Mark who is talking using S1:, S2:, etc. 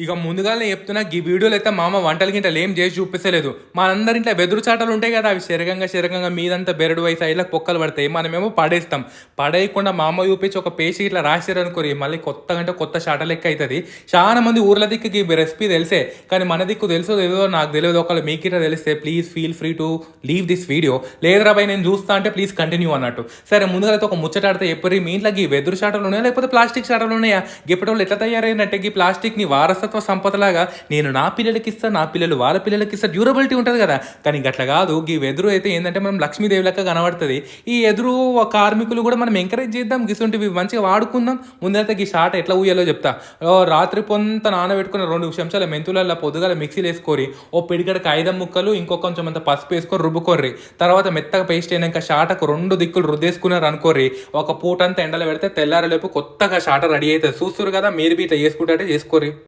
S1: ఇక ముందుగానే చెప్తున్నా ఈ వీడియోలో అయితే మామ వంటల గింటలు ఏం చేసి చూపిస్తలేదు. మనందరింట్లో వెదురు చాటలు ఉంటాయి కదా, అవి శరగంగా మీదంతా బెరడు వై సైడ్లకు పొక్కలు పడతాయి. మనమేమో పడేస్తాం. పడేయకుండా మా అమ్మ చూపించి ఒక పేస్ట్ ఇట్లా రాసారు అనుకోరి, మళ్ళీ కొత్తగా కొత్త చాట లెక్క అవుతుంది. చాలా మంది ఊర్ల దిక్కుకి ఈ రెసిపీ తెలిసే, కానీ మన దిక్కు తెలుసో ఏదో నాకు తెలియదు. ఒకళ్ళు మీకు ఇట్లా తెలిస్తే please feel free to leave this video. లేదురా బాయ్ నేను చూస్తా అంటే ప్లీజ్ కంటిన్యూ అన్నట్టు. సరే ముందుగా అయితే ఒక ముచ్చటాడితే ఎప్పుడు మీ ఇంట్లో ఈ వెదురు చాటలు ఉన్నాయా లేకపోతే ప్లాస్టిక్ చాటలు ఉన్నాయా? ఇప్పటి వాళ్ళు ఎట్లా తయారైనట్టే ఈ ప్లాస్టిక్ని వారసత్వ సంపదలాగా నేను నా పిల్లలకి ఇస్తా, నా పిల్లలు వాళ్ళ పిల్లలకి ఇస్తా, డ్యూరబిలిటీ ఉంటుంది కదా. కానీ గట్ల కాదు. ఈ వెదురు అయితే ఏంటంటే మనం లక్ష్మీదేవి లెక్క కనబడుతుంది. ఈ ఎదురు కార్మికులు కూడా మనం ఎంకరేజ్ చేద్దాం, గిసుంటివి మంచిగా వాడుకుందాం. ముందైతే ఈ షాట్ ఎట్లా ఊయాలో చెప్తా. రాత్రి పొంత నానబెట్టుకున్న 2 చెంచాల మెంతులలో పొద్దుగాల మిక్సీలు వేసుకోరి, ఓ పిడికడ కాగితం ముక్కలు ఇంకొక కొంచెం అంత పసుపు వేసుకొని రుబ్బుకోర్రి. తర్వాత మెత్తగా పేస్ట్ అయినాక షాటకు 2 దిక్కులు రుద్దేసుకున్నారు అనుకోర్రి. ఒక పూట అంతా ఎండలో పెడితే తెల్లారలేపు కొత్తగా షాట రెడీ అవుతుంది. చూస్తున్నారు కదా, మీరు బీ ఇట్లా చేసుకుంటే చేసుకోరి.